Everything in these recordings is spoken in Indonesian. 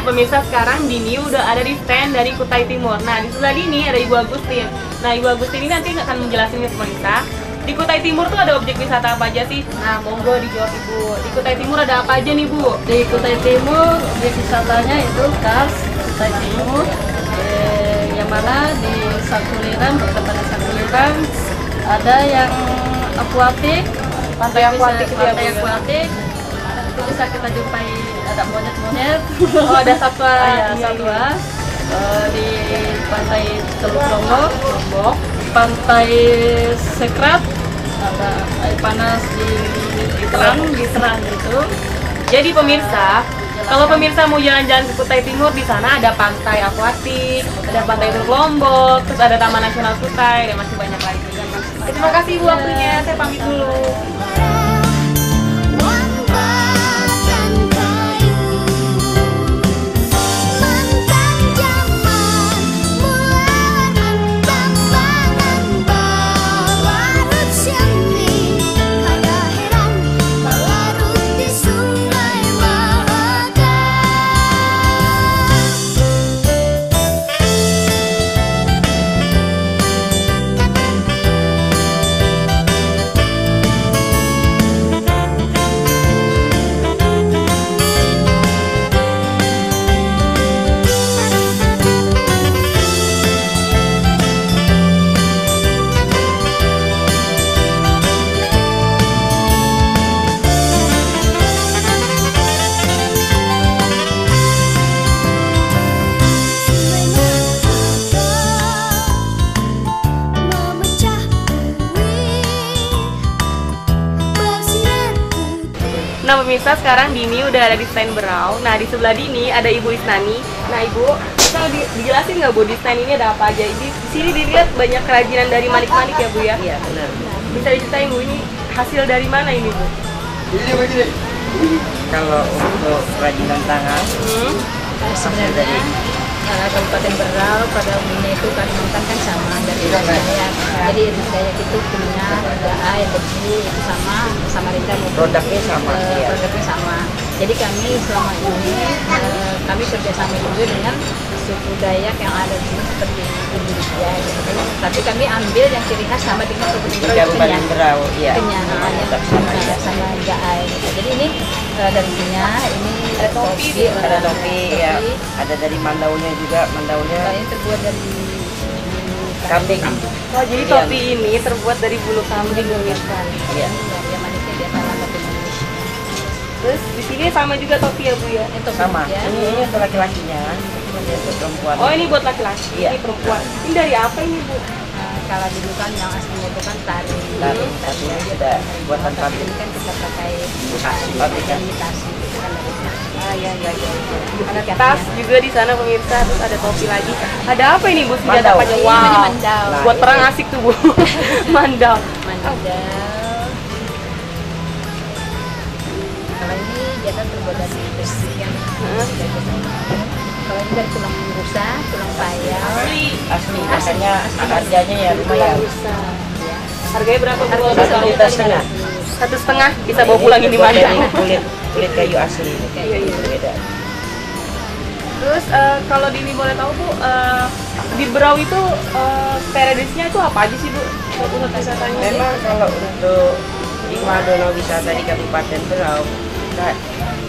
Pemirsa, sekarang Dini udah ada di stand dari Kutai Timur. Nah, di sebelah Dini ada Ibu Agustin. Nah, Ibu Agustin ini nanti akan menjelaskan ke pemirsa, di Kutai Timur tuh ada objek wisata apa aja sih? Nah, monggo dijawab Ibu. Di Kutai Timur ada apa aja nih, Bu? Di Kutai Timur, objek wisatanya itu Kars Kutai Timur, yang mana di Sakuliran, perkebunan Sakuliran, ada yang akuatik, Pantai akuatik itu ya, Bu, ya? akuatik. Itu bisa kita jumpai ada monyet-monyet. Oh, ada satwa. Satwa. Di pantai Teluk Lombok, pantai Sekrat, ada air panas di Serang gitu. Jadi pemirsa, kalau pemirsa mau jalan-jalan ke Kutai Timur, di sana ada pantai akuatik, ada pantai Teluk Lombok, terus ada Taman Nasional Kutai, dan masih banyak lagi. Terima kasih Bu waktunya, saya pamit dulu. Nah pemirsa, sekarang Dini udah ada di stand Berau. Nah di sebelah Dini ada Ibu Isnani. Nah Ibu, bisa dijelasin nggak Bu di stand ini ada apa aja? Di sini dilihat banyak kerajinan dari manik-manik ya Bu ya? Iya benar. Bisa diceritain Bu, ini hasil dari mana ini Bu? Kalau untuk kerajinan tangan, hasil dari Kabupaten Berau pada umumnya itu Kalimantan kan sama dari Dayak. Jadi Dayak itu punya air bersih itu sama Rinda produknya sama. Produknya sama. Jadi kami selama ini kami kerjasama juga dengan suku Dayak yang ada di sini seperti Indonesia gitu. Tapi kami ambil yang ciri khas sama dengan Kabupaten Berau, iya. Kenyang, sama Gaai. Gitu. Jadi ini dari Kenyang, ini ada topi, ada topi, ya. Ada dari mandaunya juga, mandaunya. Ini terbuat dari kambing. Oh jadi topi ini terbuat dari bulu kambing pemirsa. Iya. Yang manisnya di atas lama Indonesia. Terus di sini sama juga topi ya Bu ya? Sama. Ini untuk laki-lakinya, ini untuk perempuan. Oh ini buat laki-laki, Iya. ini perempuan. Ini dari apa ini Bu? Kalau dulu kan yang aslinya itu kan tari. Tarinya sudah buatan pabrik. Ini kan kita pakai Pabrikan. imitasi gitu kan dari sana. Iya. Ada tas juga di sana pemirsa, terus ada topi lagi. Ada apa ini Bu? Senjata Mandau. apa aja? Ini Wow. namanya mandau. Buat perang asik tuh Bu. Mandau. Mandau. Kalau ini jatan terbuat dari besi kan. Kalau ini dari tulang rusa, tulang payau. Asli, makanya harganya ya lumayan. Harganya berapa Bu? 1,5 juta. 1,5 bisa bawa pulang ini Buat Mandau. dari kulit kayu asli. Iya. Beda. Terus kalau Dini boleh tahu Bu, di Berau itu paradise-nya itu apa aja sih Bu? Pusat wisatanya? Memang kalau untuk di Semua danau wisata di Kabupaten Berau,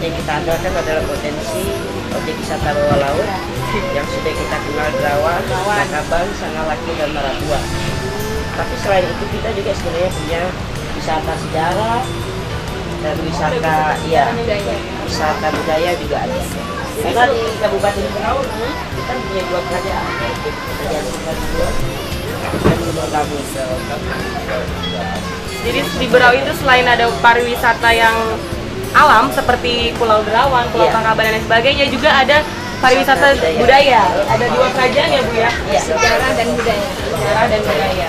yang kita andalkan adalah potensi objek wisata bawah laut yang sudah kita kenal Derawan, Nakabang, Sangalaki, dan Maratua. Tapi selain itu kita juga sebenarnya punya wisata sejarah dan wisata wisata budaya juga ada. Karena di Kabupaten Berau kita punya 2 kerajaan, Kerajaan Sukamulya dan Gunung Labu. Jadi di Berau itu selain ada pariwisata yang alam seperti Pulau Derawan, Pulau Pangkaban dan lain sebagainya, juga ada pariwisata budaya. Ada 2 kerajaan ya Bu ya? Sejarah dan budaya. Sejarah dan budaya.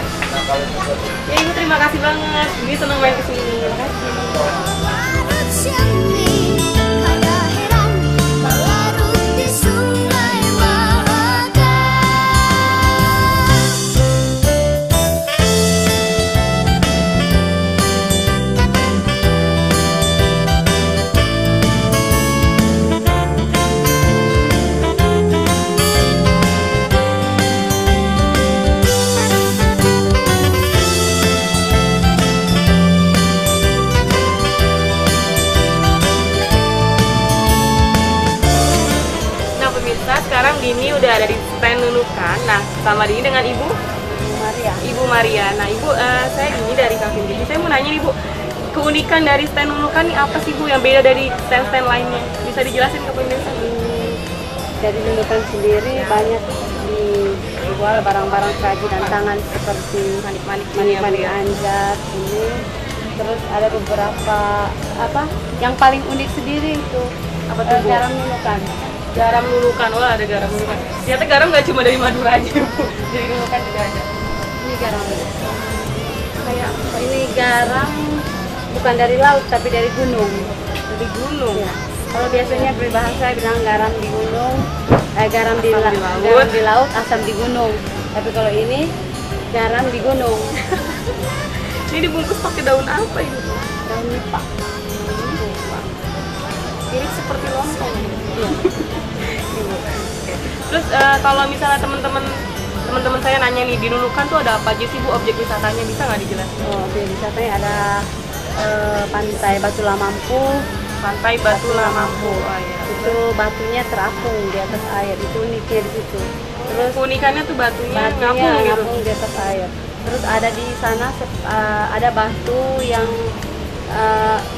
Ya Ibu, terima kasih banget. Ini senang main kesini. Terima kasih. Sekarang Dini udah ada di stand Nunukan. Nah, sama Dini dengan Ibu Maria. Nah, Ibu, saya Dini dari Cafe Dini. Saya mau nanya nih Bu, keunikan dari stand Nunukan ini apa sih Bu yang beda dari stand-stand lainnya? Bisa dijelasin ke pemirsa? Dari Nunukan sendiri banyak dijual barang-barang kerajinan tangan seperti manik-manik anjat ini. Terus ada beberapa yang paling unik sendiri itu garam Nunukan. Garam Nunukan, wah ada garam Nunukan. Ternyata garam nggak cuma dari Madura aja Bu, dari Nunukan juga ada. Ini garam. Ini garam bukan dari laut tapi dari gunung. Dari gunung. Ya. Kalau biasanya peribahasa bilang garam di gunung, garam di laut. Garam di laut, asam di gunung. Tapi kalau ini garam di gunung. Ini dibungkus pakai daun apa ini? Daun nipah. Ini seperti lontong. Iya. Terus kalau misalnya teman-teman saya nanya nih, di Nunukan tuh ada apa aja sih Bu objek wisatanya, bisa nggak dijelasin? Objek wisatanya ada Pantai Batu Lamampu. Pantai Batu Lamampu. Oh, iya. Itu batunya terapung di atas air, itu uniknya di situ. Terus keunikannya tuh batunya ngapung di atas air. Terus ada di sana ada batu yang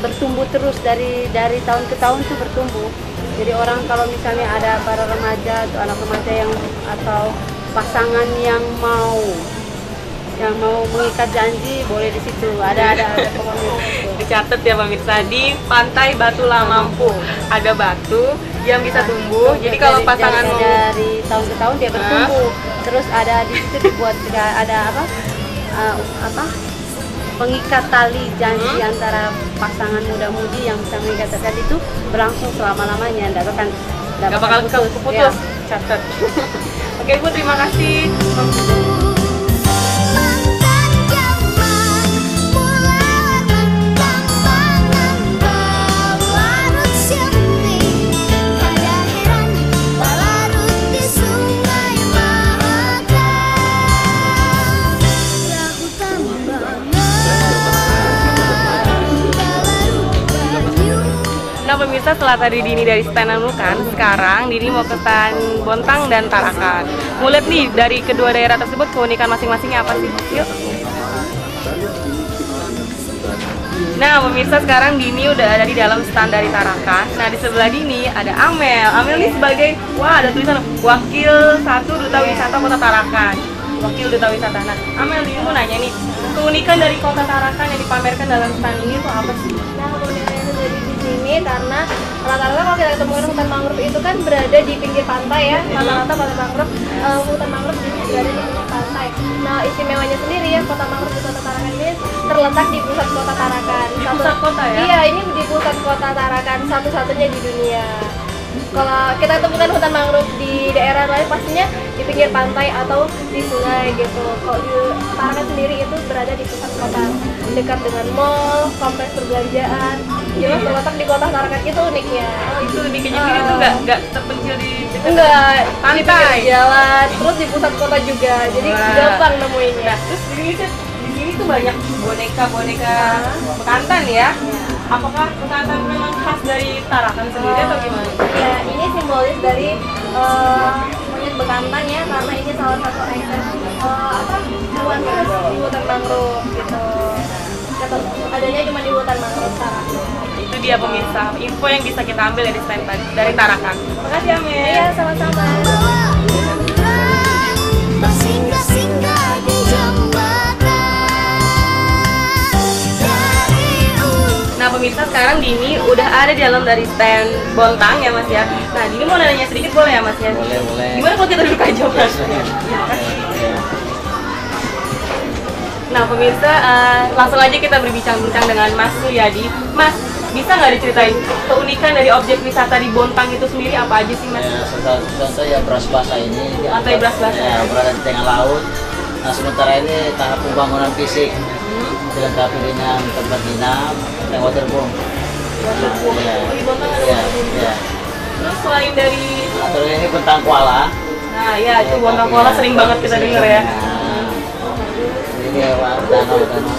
bertumbuh terus dari tahun ke tahun tuh bertumbuh. Jadi orang kalau misalnya ada para remaja atau anak remaja atau pasangan yang mau mengikat janji boleh di situ. Ada pokoknya. Dicatat ya pemirsa, di Pantai Batu Lamampu ada batu yang bisa tumbuh. Jadi kalau pasangan mau dari tahun ke tahun dia bertumbuh. Terus ada di situ dibuat ada pengikat tali janji antara pasangan muda-mudi yang bisa mengikat tali itu berlangsung selama-lamanya, nggak bakal keputus. Ya. Catat. Oke Bu, terima kasih. Nah pemirsa, setelah tadi Dini dari stand Nunukan, sekarang Dini mau ke stand Bontang dan Tarakan. Mau lihat nih dari kedua daerah tersebut keunikan masing-masingnya apa sih? Yuk. Nah pemirsa, sekarang Dini udah ada di dalam stand dari Tarakan. Nah di sebelah Dini ada Amel. Amel ini sebagai, wah ada tulisan Wakil 1 Duta Wisata Kota Tarakan. Wakil Duta Wisata. Nah Amel, Dini mau nanya nih, keunikan dari Kota Tarakan yang dipamerkan dalam stand ini itu apa sih? Nah, keunikannya itu dari di sini karena rata-rata kalau kita ketemuin hutan mangrove itu kan berada di pinggir pantai ya. Rata-rata hutan mangrove di berada di pinggir pantai. Nah, istimewanya sendiri ya, kota mangrove di Kota Tarakan ini terletak di pusat kota Tarakan. Di pusat kota ya? Iya, ini di pusat kota Tarakan, satu-satunya di dunia. Kalau kita temukan hutan mangrove di daerah lain pastinya di pinggir pantai atau di sungai gitu. Kalau di Tarakan sendiri itu berada di pusat kota, dekat dengan mall, kompleks perbelanjaan. Jelas terletak di kota Tarakan, itu uniknya. Oh, itu uniknya. Jadi itu nggak terpencil di dekat Enggak, di pantai, pinggir jalan, terus di pusat kota juga. Jadi gampang nemuinnya. Nah, terus di sini tuh banyak boneka-boneka bekantan ya. Apakah bekantan memang khas dari Tarakan sendiri atau gimana? Ya, ini simbolis dari monyet bekantan ya, karena ini salah satu ikon hewan khas di hutan mangrove gitu. Adanya cuma di hutan mangrove Tarakan. Itu dia pemirsa, info yang bisa kita ambil dari stand dari Tarakan. Makasih ya, Mel. Iya, sama-sama. Bersinggah-singgah di jembatan. Nah pemirsa, sekarang Dini udah ada di dalam dari stand Bontang ya Mas ya. Nah Dini mau nanya sedikit boleh ya Mas ya? Boleh. Gimana kalau kita duduk aja Mas? Nah pemirsa, langsung aja kita berbincang-bincang dengan Mas Suryadi. Mas, bisa nggak diceritain keunikan dari objek wisata di Bontang itu sendiri apa aja sih Mas? Ya, contoh ya beras basah ini. Pantai Beras Basah. Ya, berada di tengah laut. Nah, sementara ini tahap pembangunan fisik dilengkapi dengan tempat nginap dan waterboom. Waterboom. Ya. Di Bontang ada Ya, waterboom. ya. Terus selain dari, Nah, terus ini bentang kuala. nah ya itu Bontang Kuala sering banget kita denger ya. Nah, ini ya, danau ini.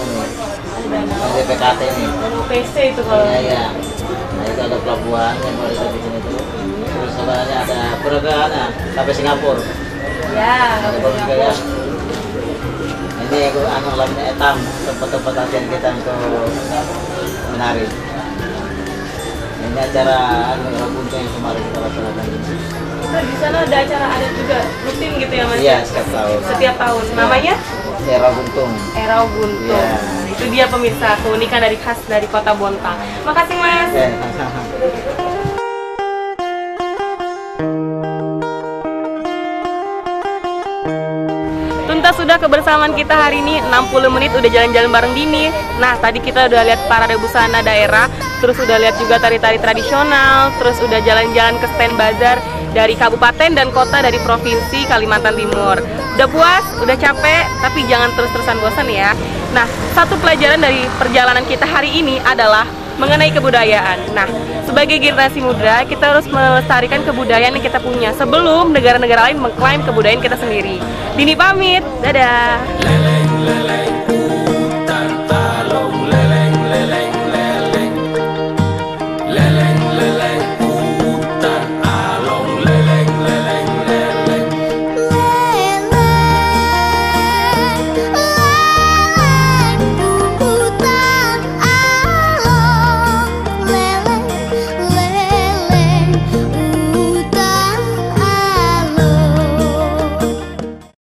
Ada PKT ini. Danau PC itu kalau. Ya. Nah, itu ada pelabuhan yang baru saya bikin itu. Terus sebenarnya ada penerbangan sampai Singapura. Ya, Ada bagus gaya. Ini aku namanya etam, tempat-tempat latihan kita untuk menari. Ini acara buntung yang kemarin kita laksanakan. Kita di sana ada acara adat juga rutin gitu ya Mas? Iya, setiap tahun. Setiap tahun. Namanya? Era buntung. Erau Guntung. Iya. Itu dia pemirsa keunikan dari khas dari Kota Bontang. Makasih Mas. Ya, Tuntas sudah kebersamaan kita hari ini 60 menit udah jalan-jalan bareng Dini. Nah tadi kita udah lihat parade busana daerah, terus udah lihat juga tari-tari tradisional, terus udah jalan-jalan ke stand bazar dari kabupaten dan kota dari provinsi Kalimantan Timur. Udah puas, udah capek, tapi jangan terus-terusan bosan ya. Nah satu pelajaran dari perjalanan kita hari ini adalah mengenai kebudayaan. Nah, sebagai generasi muda, kita harus melestarikan kebudayaan yang kita punya sebelum negara-negara lain mengklaim kebudayaan kita sendiri. Dini pamit, dadah.